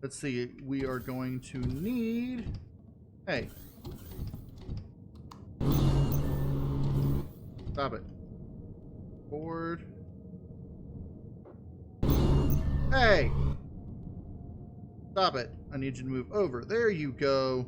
let's see. We are going to need... Hey. Stop it. Forward. Hey! Stop it. I need you to move over. There you go.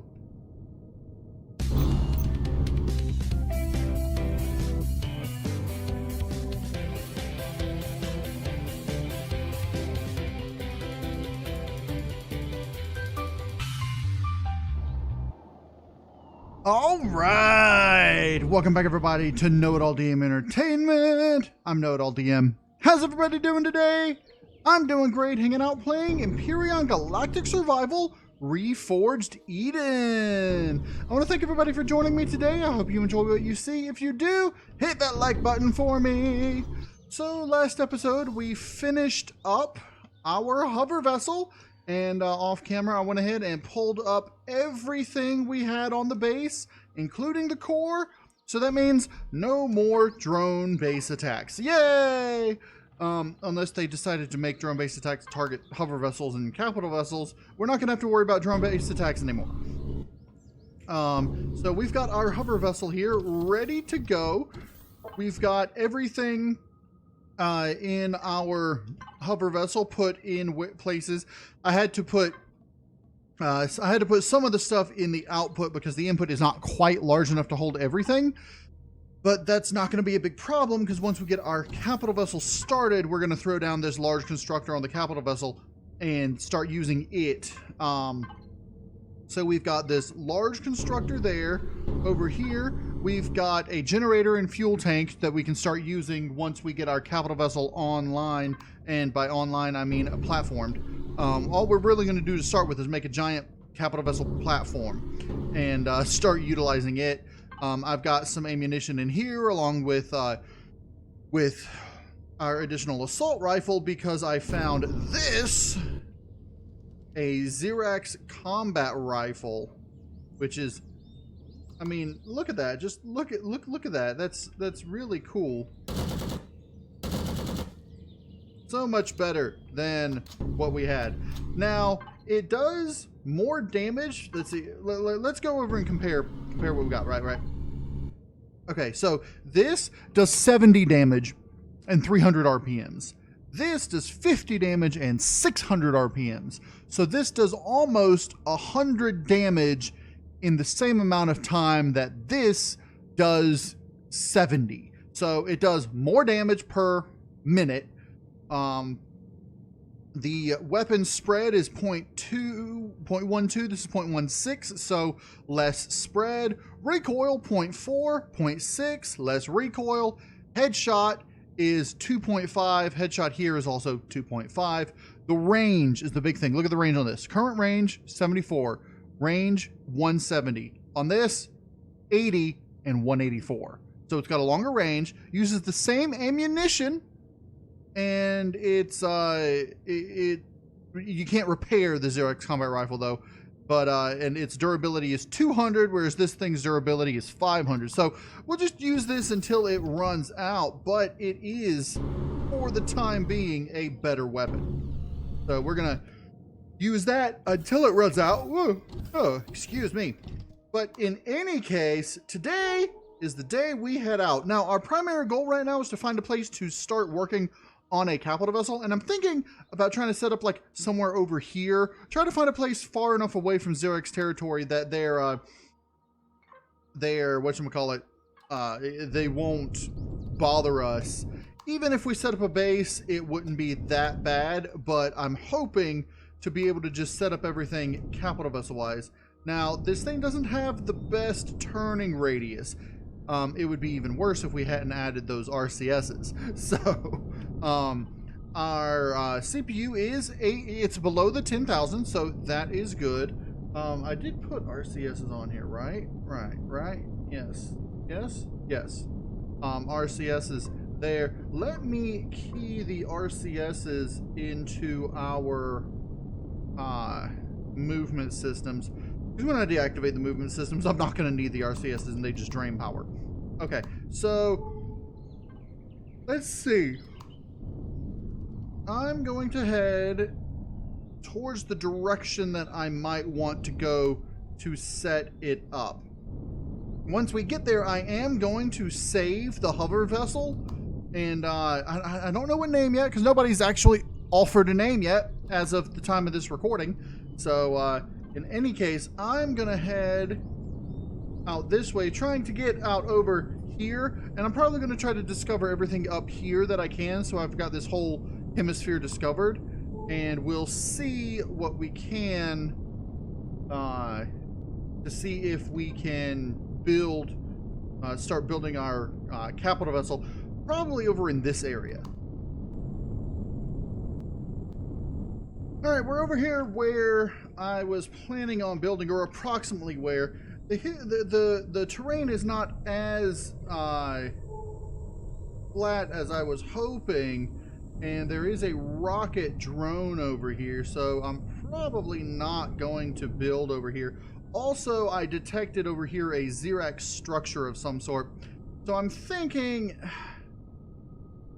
All right, welcome back everybody to KnowItAllDM Entertainment. I'm KnowItAllDM. How's everybody doing today? I'm doing great, hanging out playing Empyrion Galactic Survival Reforged Eden. I want to thank everybody for joining me today. I hope you enjoy what you see. If you do, hit that like button for me. So last episode we finished up our hover vessel. And off camera, I went ahead and pulled up everything we had on the base, including the core. So that means no more drone base attacks. Yay! Unless they decided to make drone base attacks target hover vessels and capital vessels, we're not going to have to worry about drone base attacks anymore. So we've got our hover vessel here ready to go. We've got everything in our hover vessel put in places. I had to put some of the stuff in the output because the input is not quite large enough to hold everything. But that's not going to be a big problem because once we get our capital vessel started, we're going to throw down this large constructor on the capital vessel and start using it. So we've got this large constructor there. Over here, we've got a generator and fuel tank that we can start using once we get our capital vessel online. And by online, I mean platformed. All we're really going to do to start with is make a giant capital vessel platform and start utilizing it. I've got some ammunition in here along with our additional assault rifle because I found this, a Xerax combat rifle, which is, I mean, look at that. Just look at that. That's really cool. So much better than what we had. Now, it does more damage. Let's see. Let's go over and compare what we got. Right. Okay, so this does 70 damage and 300 RPMs. This does 50 damage and 600 RPMs. So this does almost 100 damage in the same amount of time that this does 70. So it does more damage per minute. The weapon spread is 0.12, this is 0.16, so less spread. Recoil 0.4, 0.6, less recoil. Headshot is 2.5, headshot here is also 2.5. The range is the big thing. Look at the range on this. Current range, 74. Range, 170. On this, 80 and 184. So it's got a longer range, uses the same ammunition, and it's you can't repair the Xerax combat rifle though, but and its durability is 200, whereas this thing's durability is 500. So we'll just use this until it runs out, but it is, for the time being, a better weapon. So we're gonna use that until it runs out. Whoa. Oh, excuse me. But in any case, today is the day we head out. Now, our primary goal right now is to find a place to start working on a capital vessel, and I'm thinking about trying to set up like somewhere over here. Try to find a place far enough away from Xerax territory that they're whatchamacallit, they won't bother us. Even if we set up a base, it wouldn't be that bad, but I'm hoping to be able to just set up everything capital vessel wise. Now, this thing doesn't have the best turning radius. It would be even worse if we hadn't added those RCSs. So, our CPU is it's below the 10,000, so that is good. I did put RCSs on here, right? Right. Yes. RCSs there. Let me key the RCSs into our movement systems. Because when I deactivate the movement systems, I'm not going to need the RCSs and they just drain power. Okay, so let's see. I'm going to head towards the direction that I might want to go to set it up. Once we get there, I am going to save the hover vessel, and I don't know what name yet because nobody's actually offered a name yet as of the time of this recording. So in any case, I'm gonna head out this way, trying to get out over here, and I'm probably going to try to discover everything up here that I can, so I've got this whole hemisphere discovered, and we'll see what we can to see if we can build start building our capital vessel, probably over in this area. Alright, we're over here where I was planning on building, or approximately where. The terrain is not as flat as I was hoping, and there is a rocket drone over here, so I'm probably not going to build over here. Also, I detected over here a Xerax structure of some sort, so I'm thinking,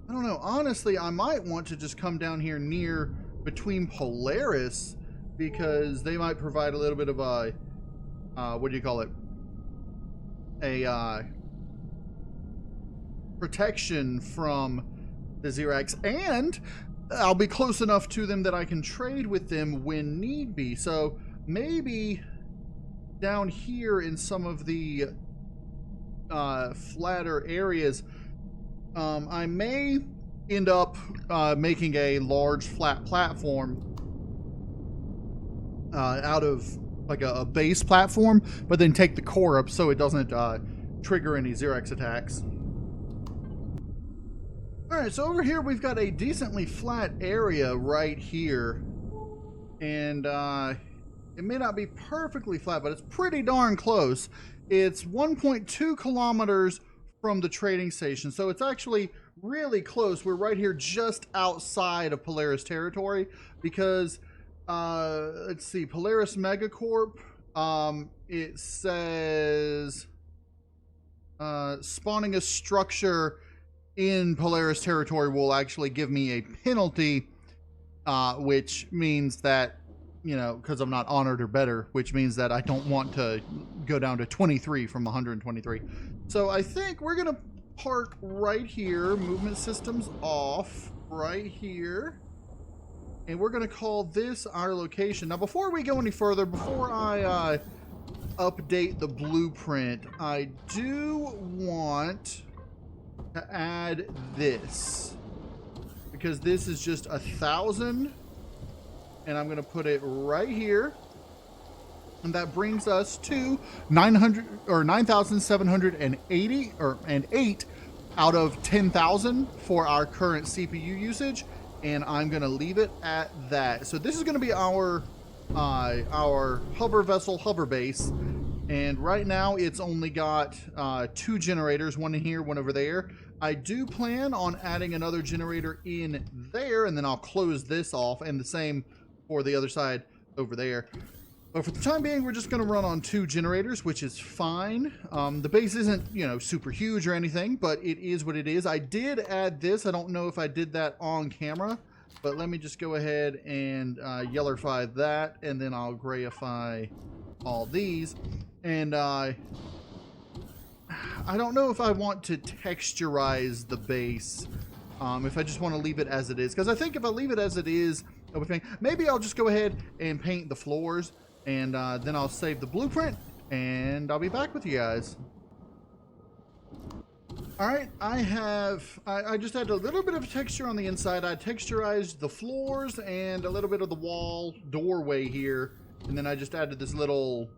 I don't know, honestly, I might want to just come down here near between Polaris, because they might provide a little bit of a what do you call it? A protection from the Xerax, and I'll be close enough to them that I can trade with them when need be. So maybe down here in some of the flatter areas, I may end up making a large flat platform out of like a base platform, but then take the core up so it doesn't trigger any Xerax attacks. Alright, so over here we've got a decently flat area right here, and it may not be perfectly flat, but it's pretty darn close. It's 1.2 kilometers from the trading station, so it's actually really close. We're right here just outside of Polaris territory, because let's see, Polaris Megacorp, it says spawning a structure in Polaris territory will actually give me a penalty, which means that, you know, because I'm not honored or better, which means that I don't want to go down to 23 from 123. So I think we're going to park right here, movement systems off, right here. And we're going to call this our location. Now, before we go any further, before I update the blueprint, I do want to add this, because this is just 1,000, and I'm going to put it right here. And that brings us to 9,780 and 8 out of 10,000 for our current CPU usage. And I'm going to leave it at that. So this is going to be our hover vessel, hover base. And right now it's only got 2 generators, one in here, one over there. I do plan on adding another generator in there, and then I'll close this off, and the same for the other side over there. But for the time being, we're just going to run on 2 generators, which is fine. The base isn't, you know, super huge or anything, but it is what it is. I did add this. I don't know if I did that on camera, but let me just go ahead and yellowify that, and then I'll grayify all these. And I don't know if I want to texturize the base, if I just want to leave it as it is. Because I think if I leave it as it is, maybe I'll just go ahead and paint the floors. And then I'll save the blueprint, and I'll be back with you guys. Alright, I just added a little bit of texture on the inside. I texturized the floors and a little bit of the wall doorway here. And then I just added this little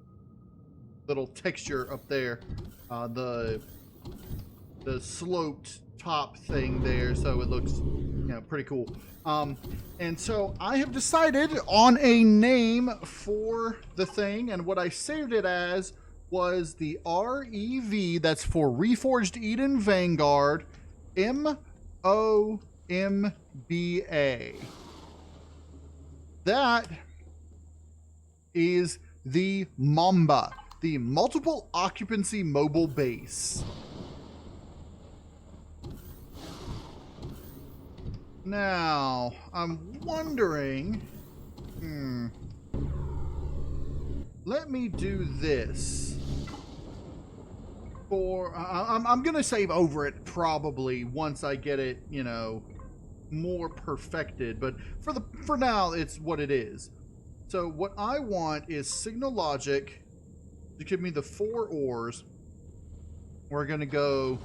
texture up there. The sloped top thing there, so it looks, you know, pretty cool. And so I have decided on a name for the thing, and what I saved it as was the REV, that's for Reforged Eden Vanguard, MOMBA. That is the Mamba, the Multiple Occupancy Mobile Base. Now, I'm wondering Let me do this. I'm gonna save over it probably once I get it, you know, more perfected. But for now, it's what it is. So what I want is signal logic to give me the 4 ores. We're gonna go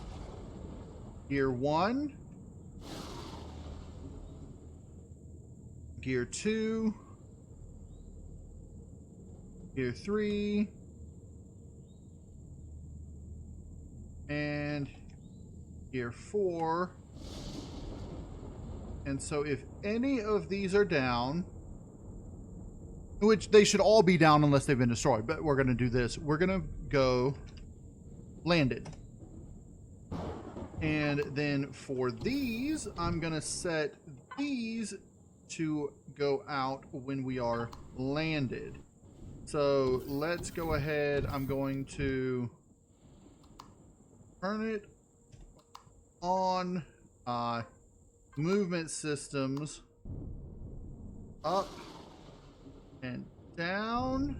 gear 1, gear 2, gear 3, and gear 4. And so if any of these are down, which they should all be down unless they've been destroyed, but we're going to do this. We're going to go landed. And then for these, I'm going to set these to go out when we are landed. So let's go ahead. I'm going to turn it on. Movement systems up and down.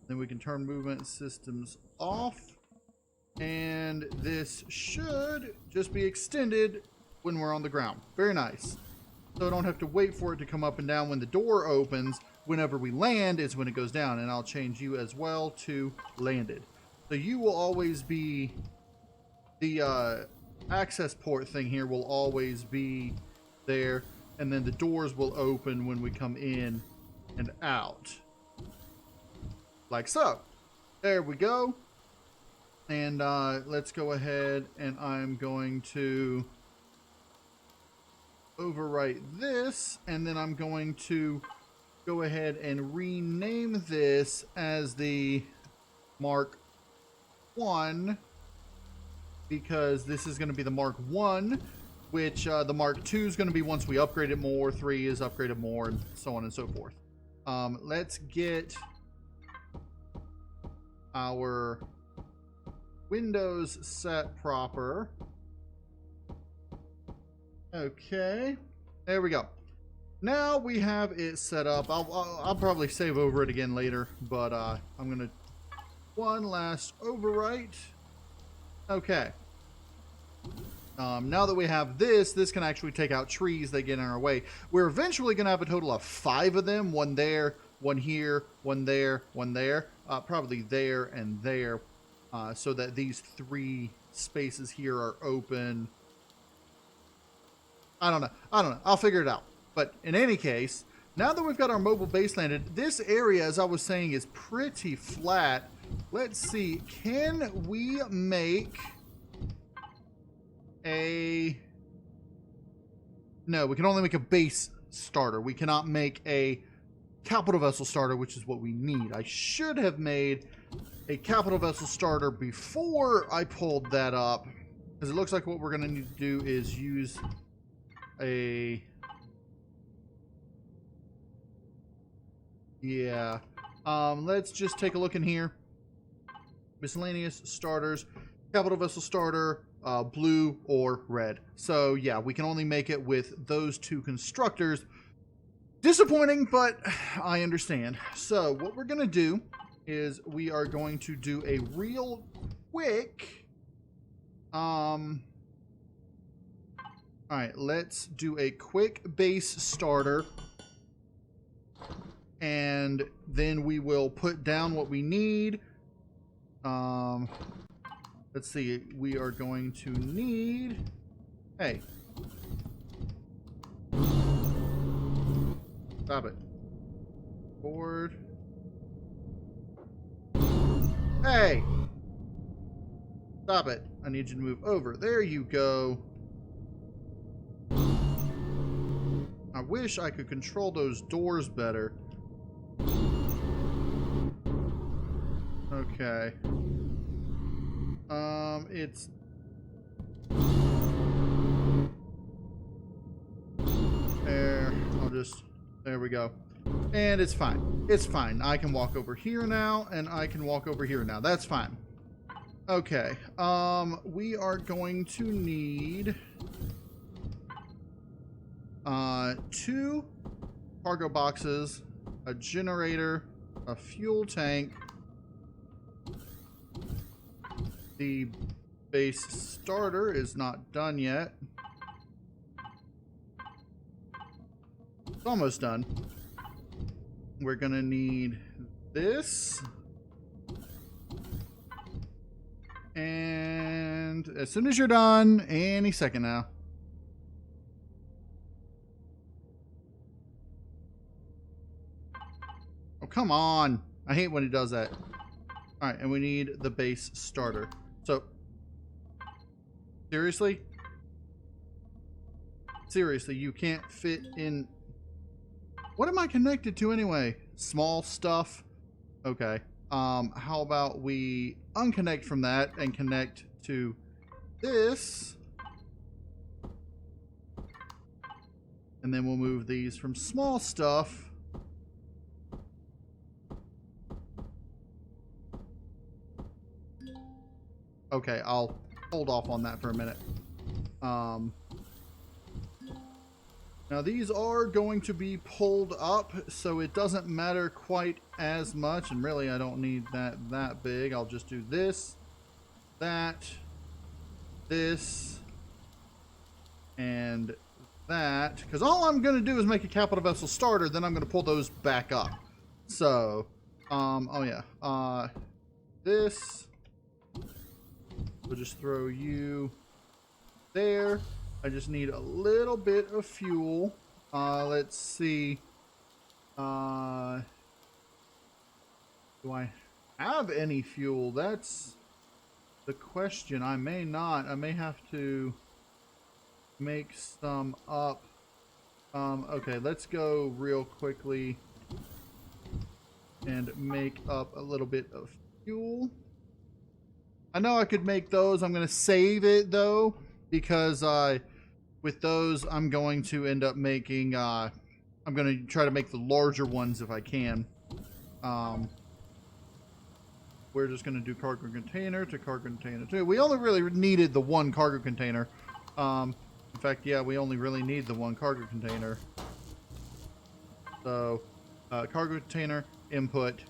Then we can turn movement systems off. And this should just be extended when we're on the ground. Very nice. So I don't have to wait for it to come up and down when the door opens. Whenever we land is when it goes down. And I'll change you as well to landed. So you will always be the access port thing here will always be there. And then the doors will open when we come in and out. Like so. There we go. And let's go ahead and I'm going to overwrite this, and then I'm going to go ahead and rename this as the Mark 1, because this is going to be the Mark 1, which the Mark 2 is going to be once we upgrade it more, 3 is upgraded more, and so on and so forth. Let's get our Windows set proper. Okay, there we go. Now we have it set up. I'll probably save over it again later, but I'm gonna one last overwrite. Okay. Now that we have this can actually take out trees that get in our way. We're eventually gonna have a total of 5 of them. One there, one here, one there, one there. Probably there and there. So that these 3 spaces here are open. I don't know. I'll figure it out. But in any case, now that we've got our mobile base landed, this area, as I was saying, is pretty flat. Let's see. Can we make a... No, we can only make a base starter. We cannot make a capital vessel starter, which is what we need. I should have made a capital vessel starter before I pulled that up, because it looks like what we're going to need to do is use a... Yeah. Let's just take a look in here. Miscellaneous starters, capital vessel starter, blue or red. So yeah, we can only make it with those 2 constructors. Disappointing, but I understand. So what we're going to do is we are going to do a real quick... Alright, let's do a quick base starter. And then we will put down what we need. Let's see, we are going to need... Hey. Stop it. Forward. Hey! Stop it. I need you to move over. There you go. I wish I could control those doors better. Okay. It's... There. I'll just... There we go. And it's fine. It's fine. I can walk over here now, and I can walk over here now. That's fine. Okay. We are going to need 2 cargo boxes a generator, a fuel tank, the base starter is not done yet. It's almost done. We're gonna need this. And as soon as you're done, any second now. Oh, come on. I hate when he does that. All right, and we need the base starter. So, seriously? Seriously, you can't fit in... What am I connected to anyway? Small stuff? Okay. How about we unconnect from that and connect to this? And then we'll move these from small stuff. Okay, I'll hold off on that for a minute. Now these are going to be pulled up, so it doesn't matter quite as much, and really I don't need that big. I'll just do this, that, this, and that, because all I'm going to do is make a capital vessel starter, then I'm going to pull those back up. So, oh yeah, this, we'll just throw you there. I just need a little bit of fuel. Let's see. Do I have any fuel? That's the question. I may not. I may have to make some up. Okay, let's go real quickly and make up a little bit of fuel. I know I could make those. I'm going to save it though, because with those, I'm going to end up making, I'm going to try to make the larger ones if I can. We're just going to do cargo container to cargo container 2. We only really needed the one cargo container. In fact, yeah, we only really need the one cargo container. So, cargo container, input.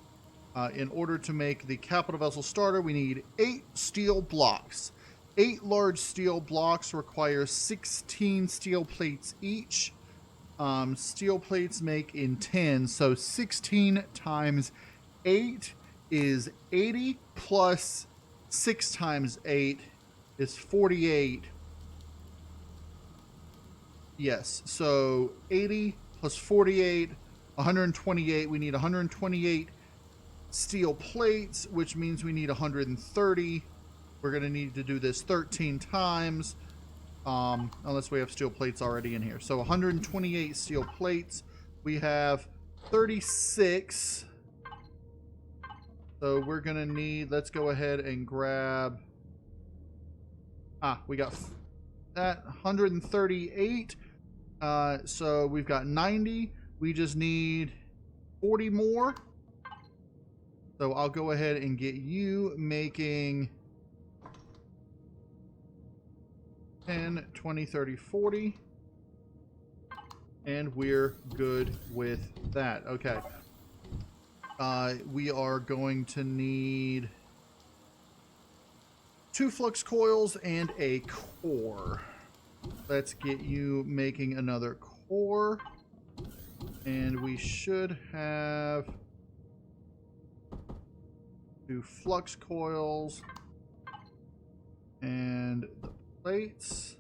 In order to make the capital vessel starter, we need 8 steel blocks. 8 large steel blocks require 16 steel plates each. Steel plates make in 10, so 16 times 8 is 80, plus 6 times 8 is 48. Yes, so 80 plus 48, 128. We need 128 steel plates, which means we need 130. We're going to need to do this 13 times, unless we have steel plates already in here. So 128 steel plates. We have 36. So we're going to need, let's go ahead and grab, we got that 138. So we've got 90. We just need 40 more. So I'll go ahead and get you making 10, 20, 30, 40. And we're good with that. Okay. We are going to need 2 flux coils and a core. Let's get you making another core. And we should have 2 flux coils and the plates.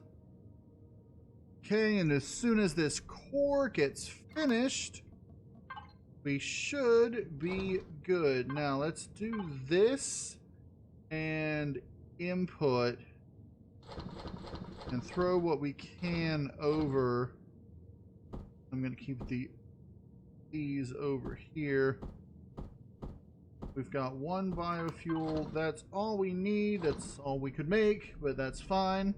Okay, and as soon as this core gets finished, we should be good. Now let's do this and input and throw what we can over. I'm going to keep these over here. We've got 1 biofuel. That's all we need. That's all we could make, but that's fine.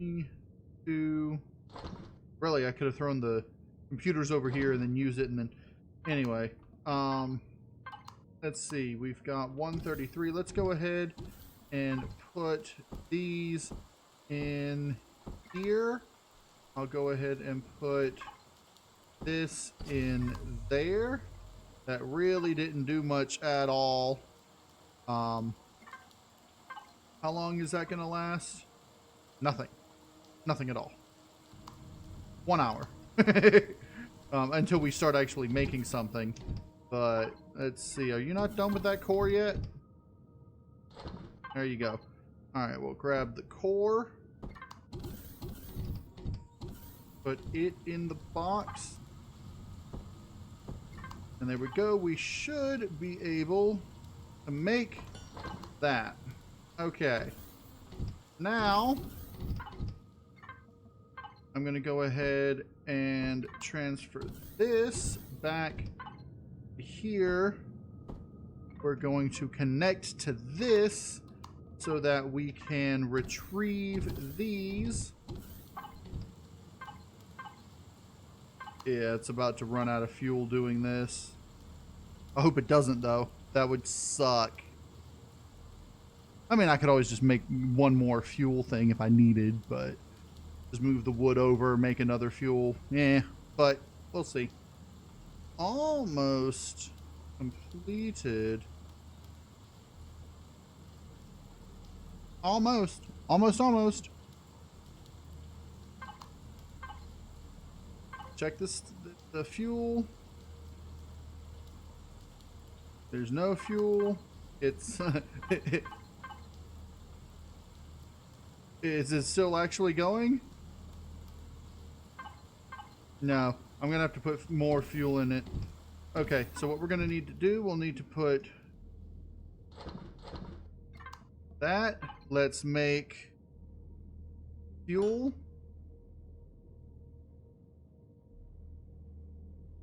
2. Really, I could have thrown the computers over here and then use it, and then anyway. Let's see. We've got 133. Let's go ahead and put these in here. I'll go ahead and put this in there. That really didn't do much at all. How long is that going to last? Nothing. Nothing at all. 1 hour. Until we start actually making something. But let's see. Are you not done with that core yet? There you go. All right, we'll grab the core. Put it in the box. And there we go. We should be able to make that. Okay. Now, I'm going to go ahead and transfer this back here. We're going to connect to this so that we can retrieve these. Yeah, it's about to run out of fuel doing this. I hope it doesn't, though. That would suck. I mean, I could always just make one more fuel thing if I needed, but just move the wood over, make another fuel. Yeah, but we'll see. Almost completed. Almost. Almost. Check this, the fuel. There's no fuel. It's is it still actually going? No, I'm gonna have to put more fuel in it. Okay, so what we're gonna need to do, we'll need to put that. Let's make fuel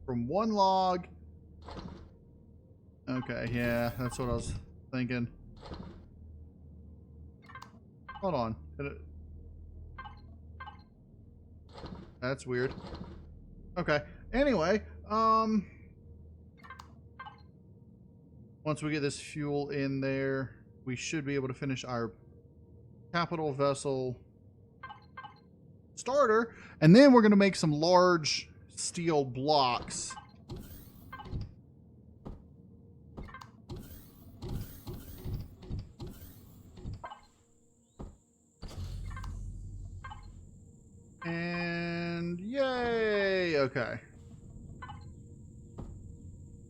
from one log. Okay, yeah, that's what I was thinking. Hold on. That's weird. Okay. Anyway, once we get this fuel in there, we should be able to finish our capital vessel starter, and then we're going to make some large steel blocks. And yay! Okay.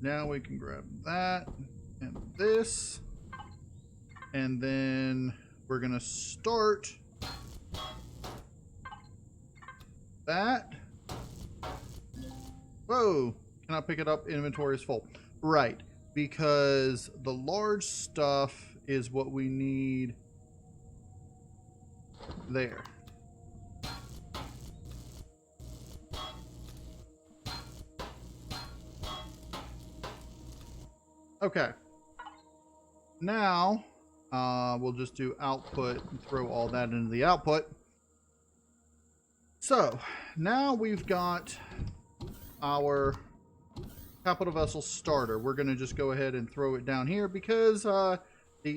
Now we can grab that and this. And then we're going to start that. Whoa! Cannot pick it up. Inventory is full. Right. Because the large stuff is what we need there. Okay. Now, we'll just do output and throw all that into the output. So, now we've got our capital vessel starter. We're going to just go ahead and throw it down here because the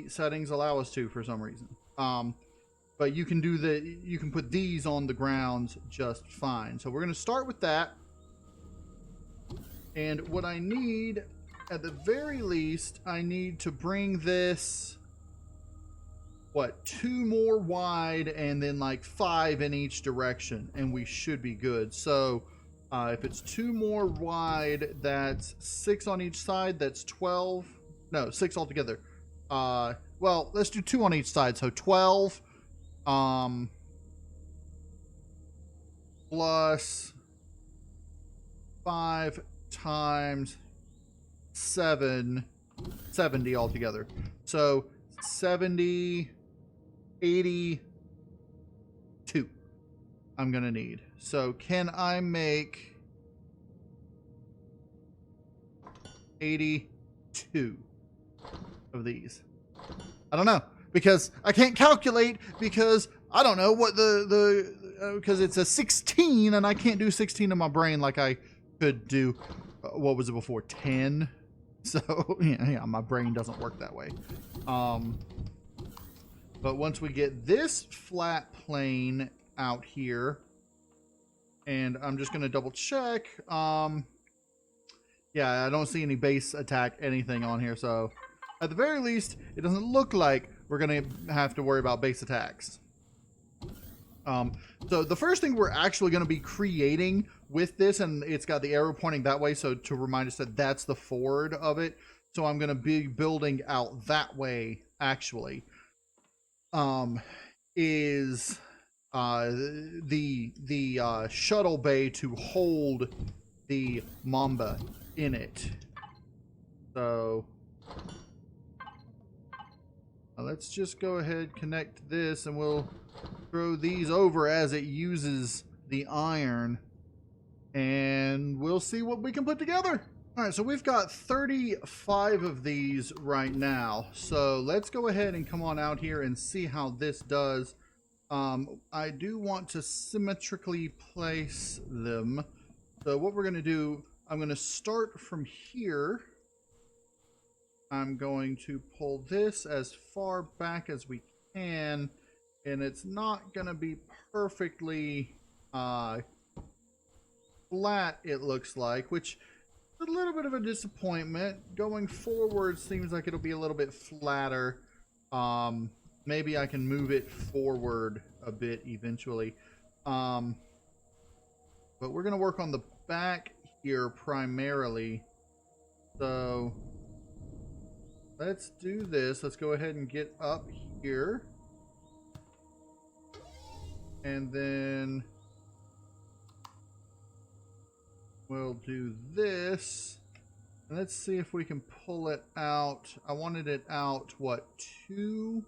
settings allow us to for some reason. But you can do you can put these on the grounds just fine. So we're going to start with that. And what I need, at the very least, I need to bring this, what, 2 more wide and then like 5 in each direction, and we should be good. So if it's 2 more wide, that's 6 on each side. That's 12. No, 6 altogether. Well, let's do 2 on each side. So 12 plus 5 times 7, 70 altogether. So 70, 82 I'm gonna need. So can I make 82 of these? I don't know, because I can't calculate, because I don't know what because it's a 16 and I can't do 16 in my brain like I could do what was it before, 10? So yeah, my brain doesn't work that way. But once we get this flat plane out here, And I'm just going to double check. Yeah, I don't see any base attack anything on here. So at the very least, it doesn't look like we're going to have to worry about base attacks. So the first thing we're actually going to be creating with this, and it's got the arrow pointing that way, so to remind us that that's the forward of it. So I'm going to be building out that way, actually, is the shuttle bay to hold the Mamba in it. So let's just go ahead, connect this, and we'll throw these over as it uses the iron, and we'll see what we can put together. All right, so we've got 35 of these right now. So let's go ahead and come on out here and see how this does. I do want to symmetrically place them. So what we're going to do, I'm going to start from here. I'm going to pull this as far back as we can, and it's not going to be perfectly flat, it looks like, which is a little bit of a disappointment. Going forward seems like it'll be a little bit flatter. Maybe I can move it forward a bit eventually. But we're going to work on the back here primarily. So let's do this. Let's go ahead and get up here. And then we'll do this. And let's see if we can pull it out. I wanted it out, what, 2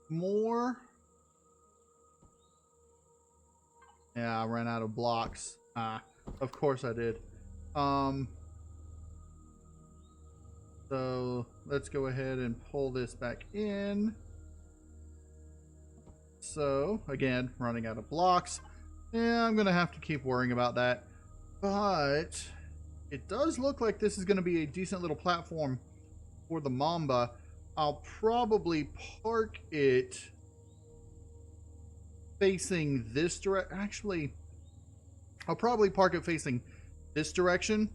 more? Yeah, I ran out of blocks. Of course I did. So let's go ahead and pull this back in. So again, running out of blocks. Yeah, I'm gonna have to keep worrying about that. But it does look like this is gonna be a decent little platform for the Mamba. I'll probably park it facing this direction. Actually, I'll probably park it facing this direction,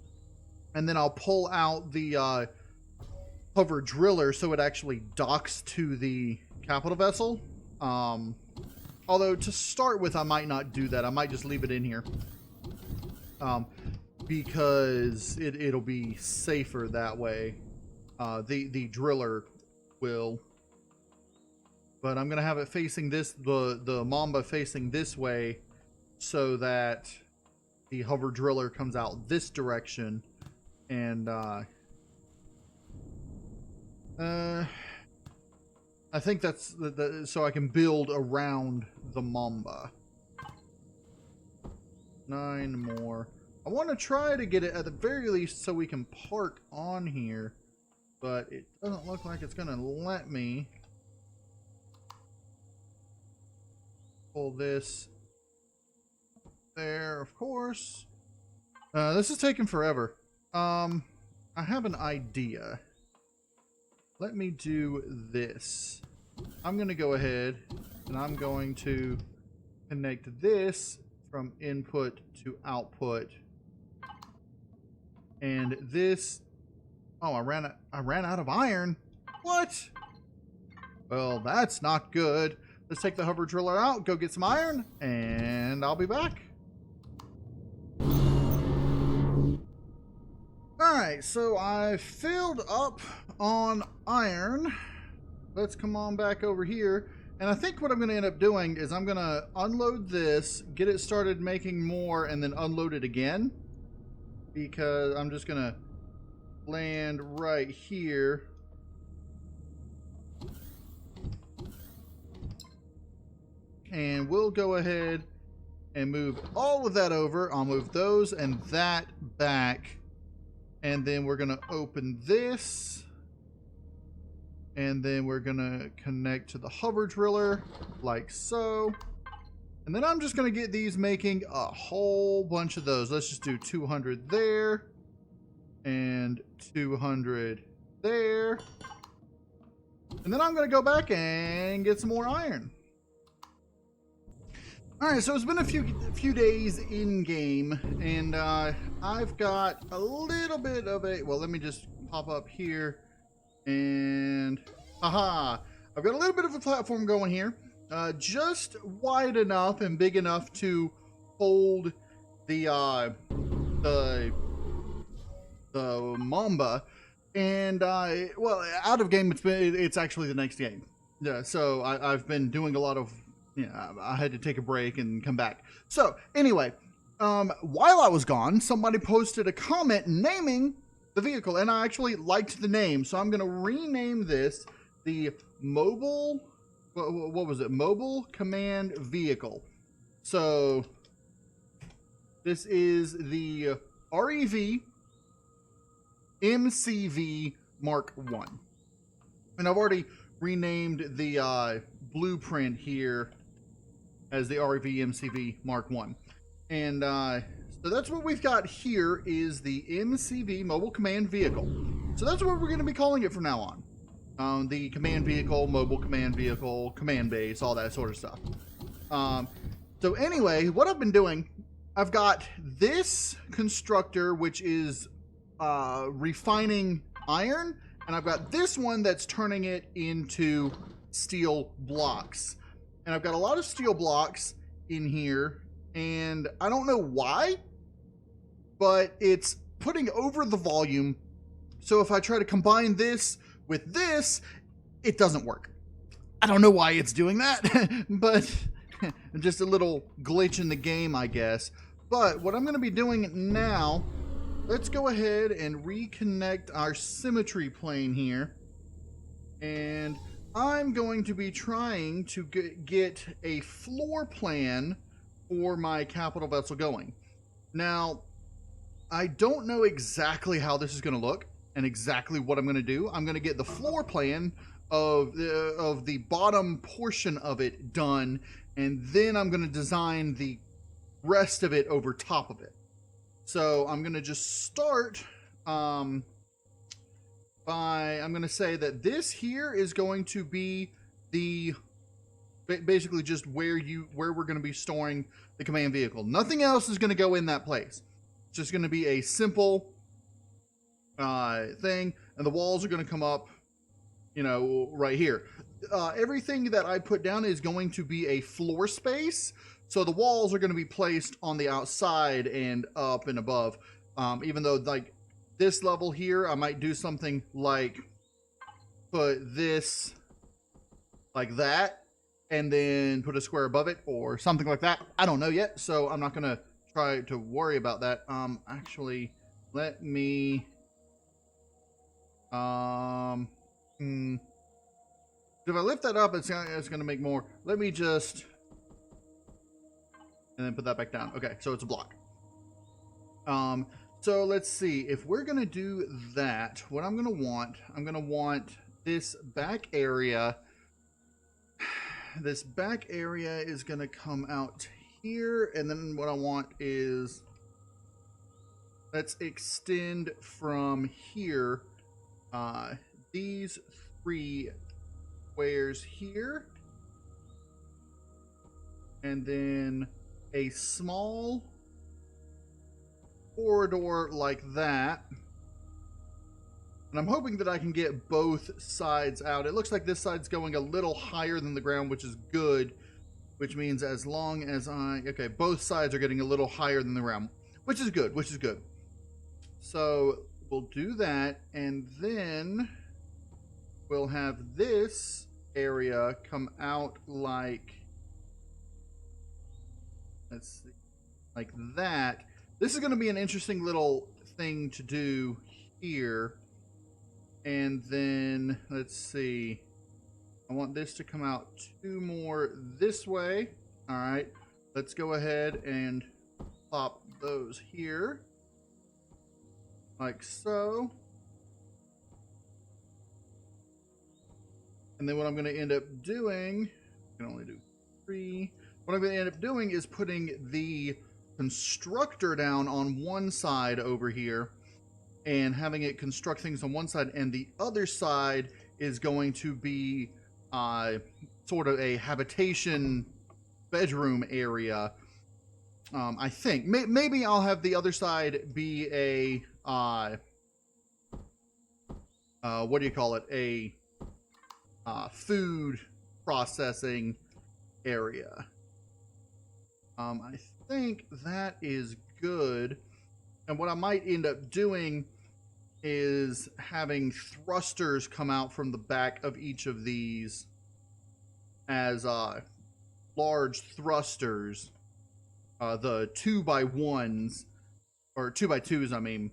and then I'll pull out the hover driller so it actually docks to the capital vessel. Although to start with, I might not do that. I might just leave it in here, because it'll be safer that way. The driller will, but I'm gonna have it facing this, the Mamba facing this way, so that the hover driller comes out this direction, and I think that's so I can build around the Mamba. 9 more. I want to try to get it at the very least so we can park on here, but it doesn't look like it's gonna let me. Pull this there, of course. This is taking forever. I have an idea. Let me do this. I'm going to go ahead and I'm going to connect this from input to output. And this, oh, I ran out of iron. What? Well, that's not good. Let's take the hover driller out, go get some iron, and I'll be back. Alright, so I filled up on iron. Let's come on back over here. And I think what I'm going to end up doing is I'm going to unload this, get it started making more, and then unload it again. Because I'm just going to land right here. And we'll go ahead and move all of that over. I'll move those and that back. And then we're going to open this. And then we're going to connect to the hover driller like so. And then I'm just going to get these making a whole bunch of those. Let's just do 200 there. And 200 there. And then I'm going to go back and get some more iron. All right, so it's been a few days in game, and I've got a little bit of a, well, let me just pop up here, and haha, I've got a little bit of a platform going here, just wide enough and big enough to hold the Mamba, and well, out of game it's actually the next game. Yeah, so I've been doing a lot of, I had to take a break and come back. So anyway, while I was gone, somebody posted a comment naming the vehicle, and I actually liked the name, so I'm going to rename this the mobile, what was it? Mobile Command Vehicle. So this is the REV MCV Mark 1. And I've already renamed the blueprint here as the REV MCV Mark 1. And so that's what we've got here is the MCV Mobile Command Vehicle. So that's what we're going to be calling it from now on. The command vehicle, mobile command vehicle, command base, all that sort of stuff. So anyway, what I've been doing, I've got this constructor, which is refining iron, and I've got this one that's turning it into steel blocks. And I've got a lot of steel blocks in here, and I don't know why, but it's putting over the volume. So if I try to combine this with this, it doesn't work. I don't know why it's doing that, but just a little glitch in the game, I guess. But what I'm going to be doing now, let's go ahead and reconnect our symmetry plane here. And I'm going to be trying to get a floor plan for my capital vessel going. Now, I don't know exactly how this is going to look and exactly what I'm going to do. I'm going to get the floor plan of the bottom portion of it done, and then I'm going to design the rest of it over top of it. So I'm going to just start I'm going to say that this here is going to be the basically just where we're going to be storing the command vehicle. Nothing else is going to go in that place. It's just going to be a simple thing, and the walls are going to come up, right here. Everything that I put down is going to be a floor space, so the walls are going to be placed on the outside and up and above. Even though, like, this level here, I might do something like put this like that and then put a square above it or something like that. I don't know yet, so I'm not going to try to worry about that. Actually, let me if I lift that up, it's going to make more. Let me just, and then put that back down. Okay, so it's a block. So let's see, if we're going to do that, what I'm going to want this back area. This back area is going to come out here, and then what I want is, let's extend from here, these 3 squares here, and then a small corridor like that. And I'm hoping that I can get both sides out. It looks like this side's going a little higher than the ground, which is good, which means as long as okay, both sides are getting a little higher than the ground, which is good, So we'll do that, and then we'll have this area come out like, let's see, like that. This is going to be an interesting little thing to do here. And then, let's see, I want this to come out 2 more this way. All right, let's go ahead and pop those here, like so. And then what I'm going to end up doing, I can only do 3. What I'm going to end up doing is putting the constructor down on one side over here, and having it construct things on one side, and the other side is going to be sort of a habitation bedroom area. I think maybe I'll have the other side be a what do you call it? A food processing area. I think that is good. And what I might end up doing is having thrusters come out from the back of each of these as large thrusters. The 2x1s, or 2x2s, I mean.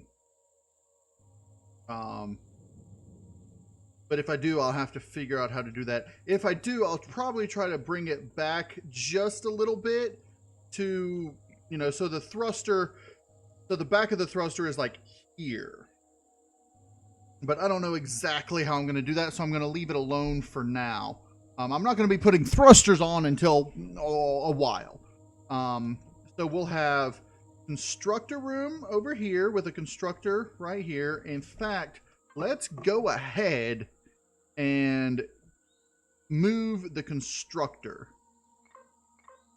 But if I do, I'll have to figure out how to do that. If I do, I'll probably try to bring it back just a little bit to, you know, so the thruster, so the back of the thruster is like here. But I don't know exactly how I'm going to do that, so I'm going to leave it alone for now. I'm not going to be putting thrusters on until a while. So we'll have constructor room over here with a constructor right here. In fact, let's go ahead and move the constructor.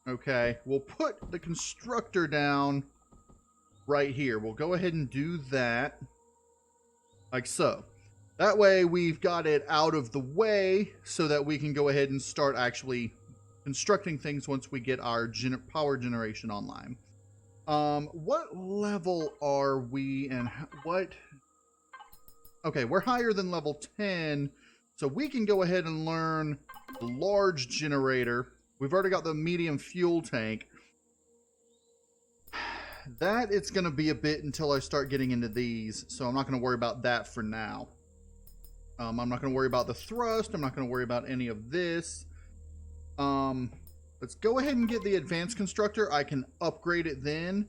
Okay, we'll put the constructor down right here. We'll go ahead and do that. Like so. That way we've got it out of the way so that we can go ahead and start actually constructing things once we get our power generation online. What level are we and what? Okay, we're higher than level 10, so we can go ahead and learn the large generator. We've already got the medium fuel tank. That it's going to be a bit until I start getting into these, so I'm not going to worry about that for now. I'm not going to worry about the thrust. I'm not going to worry about any of this. Let's go ahead and get the advanced constructor. I can upgrade it then.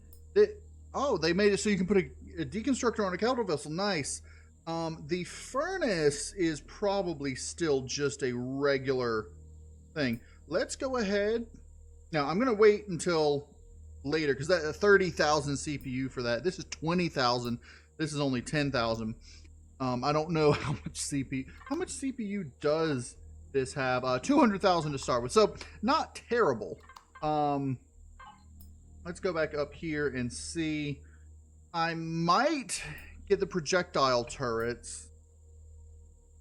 Oh, they made it so you can put a deconstructor on a capital vessel. Nice. The furnace is probably still just a regular thing. Let's go ahead. Now, I'm going to wait until later because that 30,000 CPU for that. This is 20,000. This is only 10,000. I don't know how much CPU does this have. 200,000 to start with, so not terrible. Let's go back up here and see. I might get the projectile turrets.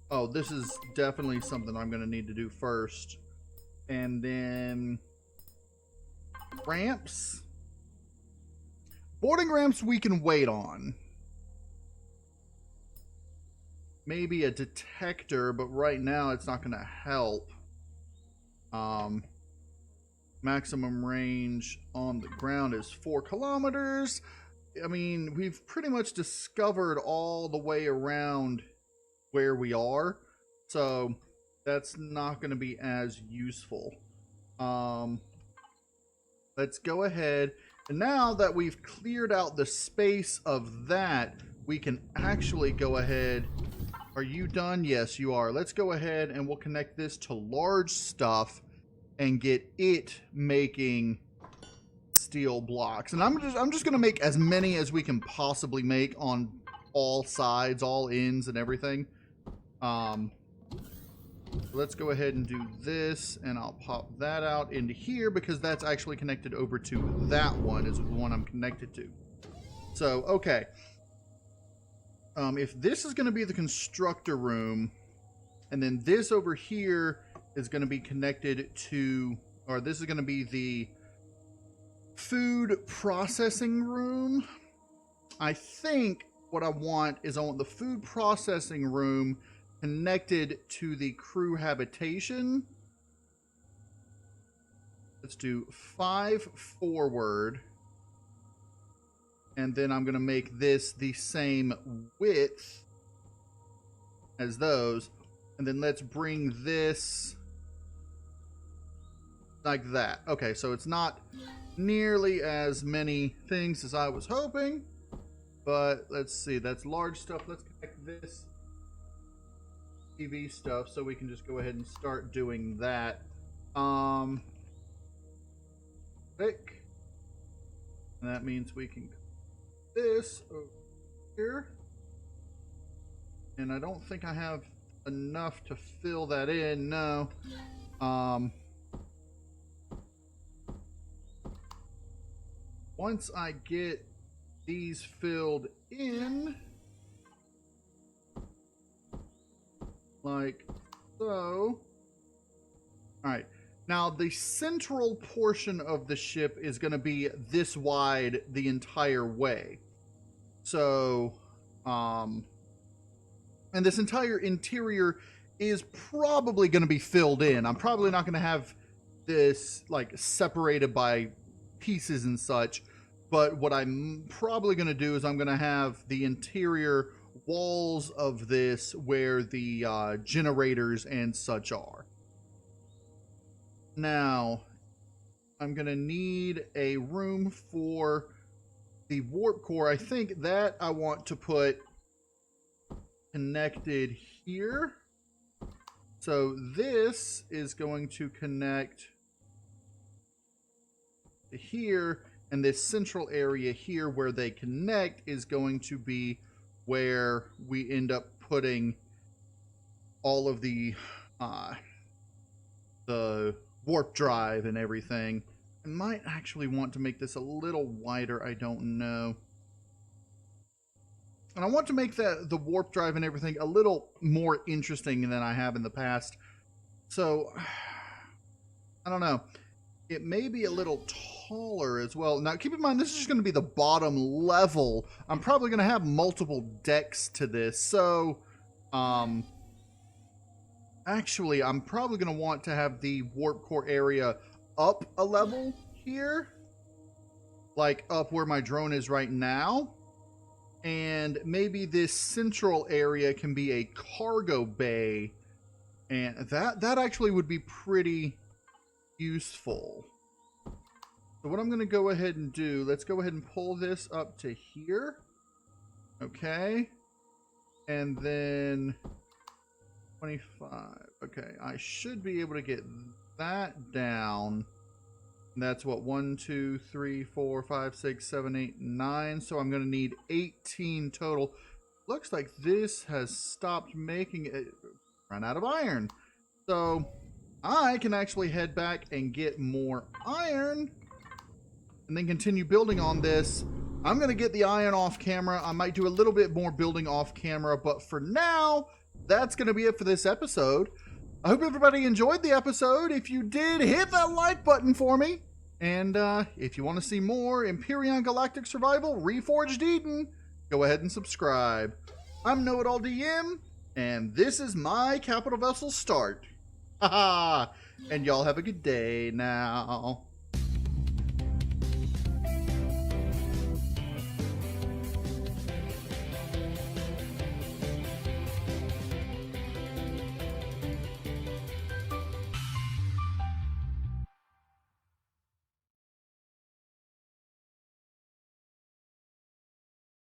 Oh, this is definitely something I'm going to need to do first. And then ramps. Boarding ramps we can wait on. Maybe a detector, but right now it's not going to help. Maximum range on the ground is 4 kilometers. I mean, we've pretty much discovered all the way around where we are, so that's not going to be as useful. Let's go ahead, and now that we've cleared out the space of that, we can actually go ahead. Are you done? Yes, you are. Let's go ahead and we'll connect this to large stuff and get it making steel blocks. And I'm just going to make as many as we can possibly make on all sides, all ends and everything. Let's go ahead and do this, and I'll pop that out into here because that's actually connected over to that one, is the one I'm connected to. So, okay. If this is going to be the constructor room, and then this over here is going to be connected to, or this is going to be the food processing room. I think what I want is I want the food processing room connected to the crew habitation. Let's do 5 forward. And then I'm going to make this the same width as those. And then let's bring this like that. Okay, so it's not nearly as many things as I was hoping. But let's see, that's large stuff. Let's connect this TV stuff so we can just go ahead and start doing that. Click. And that means we can this over here, and I don't think I have enough to fill that in. No. once I get these filled in, like so. All right. Now, the central portion of the ship is going to be this wide the entire way. So, and this entire interior is probably going to be filled in. I'm probably not going to have this, like, separated by pieces and such. But what I'm probably going to do is I'm going to have the interior walls of this where the generators and such are. Now, I'm going to need a room for the warp core. I think that I want to put connected here. So this is going to connect to here, and this central area here where they connect is going to be where we end up putting all of the warp drive and everything. I might actually want to make this a little wider. I don't know. And I want to make the warp drive and everything a little more interesting than I have in the past. So, I don't know. It may be a little taller as well. Now, keep in mind, this is just going to be the bottom level. I'm probably going to have multiple decks to this. So, actually, I'm probably going to want to have the warp core area up a level here. Like up where my drone is right now. And maybe this central area can be a cargo bay. And that actually would be pretty useful. So what I'm going to go ahead and do, let's go ahead and pull this up to here. Okay. And then 25. Okay, I should be able to get that down. That's what, 1, 2, 3, 4, 5, 6, 7, 8, 9. So I'm going to need 18 total. Looks like this has stopped making it. Run out of iron. So I can actually head back and get more iron and then continue building on this. I'm going to get the iron off camera. I might do a little bit more building off camera, but for now, that's going to be it for this episode. I hope everybody enjoyed the episode. If you did, hit that like button for me. And if you want to see more Empyrion Galactic Survival Reforged Eden, go ahead and subscribe. I'm KnowItAllDM, and this is my capital vessel start. Haha! And y'all have a good day now.